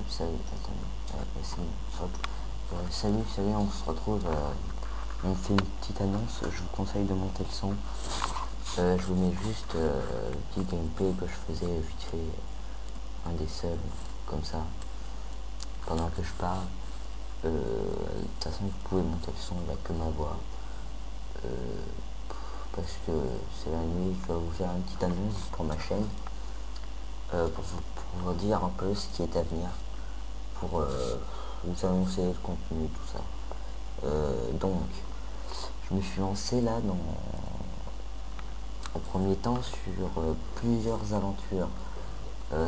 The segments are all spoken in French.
salut, attends, c'est bon, hop. Salut, on se retrouve, on fait une petite annonce, je vous conseille de monter le son. Je vous mets juste le petit gameplay que je faisais vite fait, un des seuls, comme ça, pendant que je parle. De toute façon, vous pouvez monter le son, il n'y a que ma voix. Parce que c'est la nuit, je vais vous faire une petite annonce pour ma chaîne. Pour vous dire un peu ce qui est à venir, pour vous annoncer le contenu, tout ça. Donc, je me suis lancé là en premier temps sur plusieurs aventures.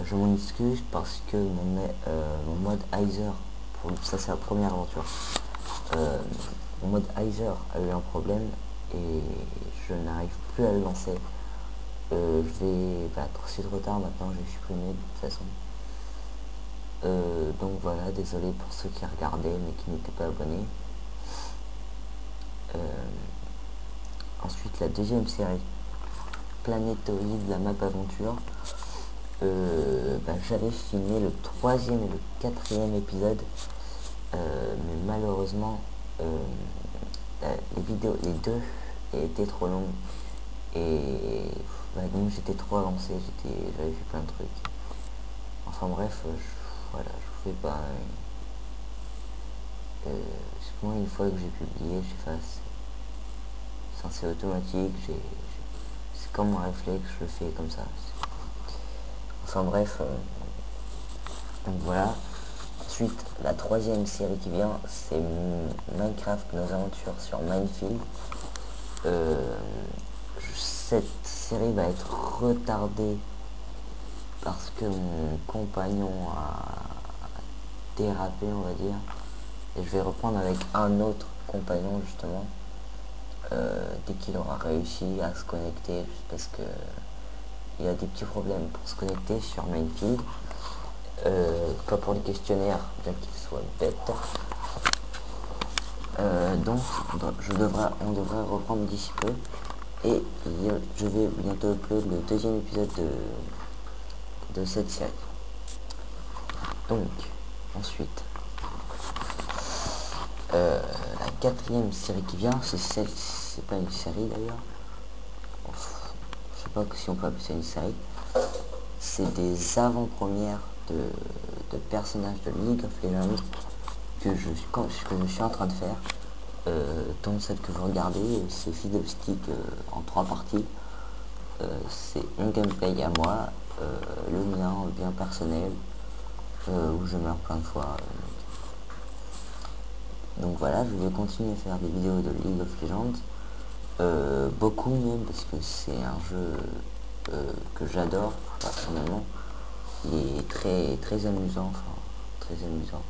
Je m'en excuse parce que mon mode Heiser, ça c'est la première aventure, mon mode Heiser a eu un problème et je n'arrive plus à le lancer. Je vais trop de retard maintenant, je vais supprimer de toute façon. Donc voilà, désolé pour ceux qui regardaient mais qui n'étaient pas abonnés. Ensuite, la deuxième série, Planétoïde, la map aventure. J'avais filmé le troisième et le quatrième épisode, mais malheureusement, les deux étaient trop longues et donc j'étais trop avancé, j'avais fait plein de trucs. Enfin bref, voilà, je vous fais pas. Moi, une fois que j'ai publié, j'efface. C'est automatique, c'est comme un réflexe, je le fais comme ça. Enfin bref, donc voilà. Ensuite, la troisième série qui vient, c'est Minecraft, nos aventures sur Minefield. Cette série va être retardée parce que mon compagnon a dérapé, on va dire. Et je vais reprendre avec un autre compagnon justement. Dès qu'il aura réussi à se connecter, parce que il y a des petits problèmes pour se connecter sur Minefield, pas pour les questionnaires, bien qu'ils soient bêtes. Donc on devrait reprendre d'ici peu, et je vais bientôt upload le deuxième épisode de cette série. Donc ensuite, la quatrième série qui vient, c'est pas une série d'ailleurs, je sais pas si on peut appeler ça une série, c'est des avant-premières de personnages de League of Legends que je suis en train de faire, dont celle que vous regardez, c'est Fiddlestick en 3 parties. C'est un gameplay à moi, le mien bien personnel, où je meurs plein de fois. Donc voilà, je vais continuer à faire des vidéos de League of Legends, beaucoup même, parce que c'est un jeu que j'adore personnellement. Il est très amusant, enfin très amusant.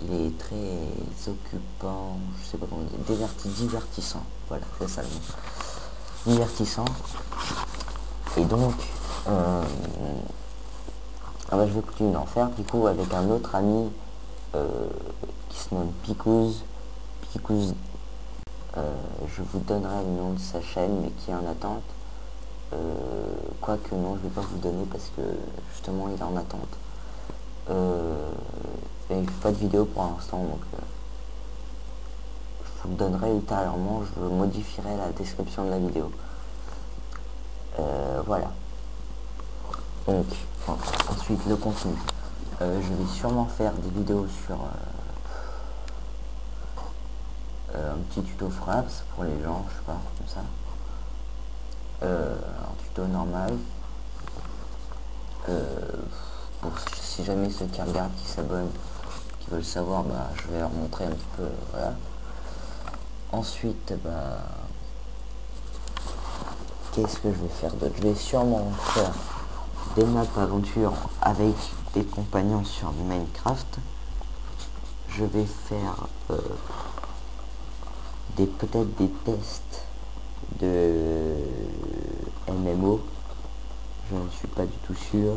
Il est très occupant, je sais pas comment dire, divertissant. Voilà, c'est ça le mot. Divertissant. Et donc, je vais continuer d'en faire du coup avec un autre ami qui se nomme Picouz. Picouz, je vous donnerai le nom de sa chaîne, mais qui est en attente. Quoique non, je vais pas vous donner parce que justement il est en attente. Il ne fait pas de vidéo pour l'instant, donc je vous le donnerai ultérieurement, je modifierai la description de la vidéo. Voilà. Donc, ensuite le contenu. Je vais sûrement faire des vidéos sur un petit tuto Fraps pour les gens, je sais pas, comme ça. Un tuto normal. Pour si jamais ceux qui regardent, qui s'abonnent, qui veulent savoir, je vais leur montrer un petit peu, voilà. Ensuite, qu'est-ce que je vais faire d'autre? Je vais sûrement faire des maps aventures avec des compagnons sur Minecraft. Je vais faire peut-être des tests de MMO. Je ne suis pas du tout sûr.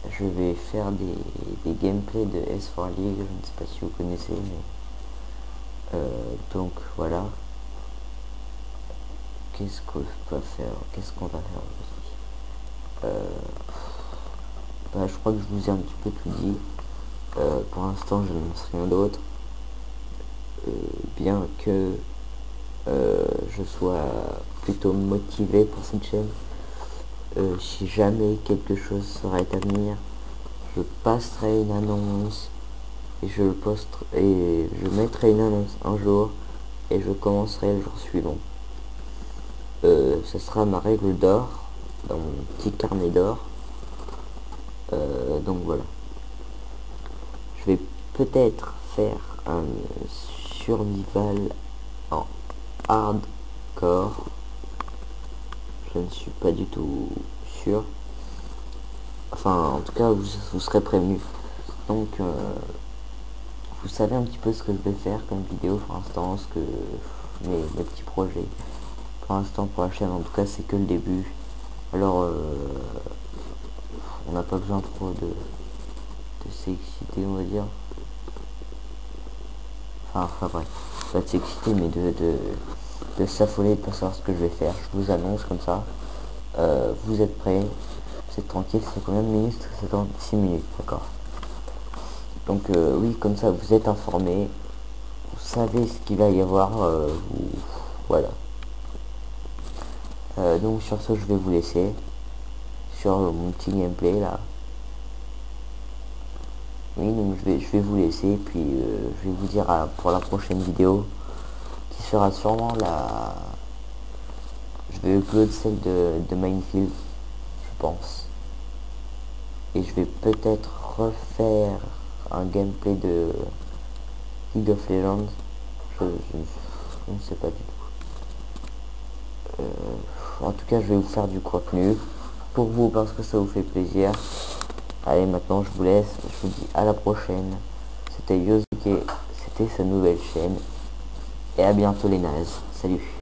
Je vais faire des gameplays de S4 League, je ne sais pas si vous connaissez, mais donc voilà. Qu'est-ce qu'on va faire aujourd'hui? bah, je crois que je vous ai un petit peu tout dit. Pour l'instant, je n'annonce rien d'autre. Bien que je sois plutôt motivé pour cette chaîne. Si jamais quelque chose serait à venir, je passerai une annonce et je le posterai et je mettrai une annonce un jour et je commencerai le jour suivant. Ce sera ma règle d'or dans mon petit carnet d'or. Donc voilà. Je vais peut-être faire un survival en hardcore. Je ne suis pas du tout sûr. Enfin, en tout cas, vous serez prévenu. Donc, vous savez un petit peu ce que je vais faire comme vidéo pour l'instant, ce que mes petits projets. Pour l'instant, pour la chaîne, en tout cas, c'est que le début. Alors, on n'a pas besoin trop de s'exciter, on va dire. Enfin bref, pas de s'exciter, mais de s'affoler, de pas savoir ce que je vais faire. Je vous annonce comme ça. Vous êtes prêts, c'est tranquille, c'est combien de minutes? C'est dans 6 minutes, d'accord. Donc oui, comme ça vous êtes informés, vous savez ce qu'il va y avoir, voilà. Donc sur ce, je vais vous laisser sur mon petit gameplay là. Oui, donc je vais vous laisser, puis je vais vous dire pour la prochaine vidéo, qui sera sûrement la... Je vais upload celle de Minefield, je pense. Et je vais peut-être refaire un gameplay de League of Legends. Je ne sais pas du tout. En tout cas, je vais vous faire du contenu pour vous parce que ça vous fait plaisir. Allez, maintenant je vous laisse. Je vous dis à la prochaine. C'était Yosuke, c'était sa nouvelle chaîne. Et à bientôt les nazes. Salut.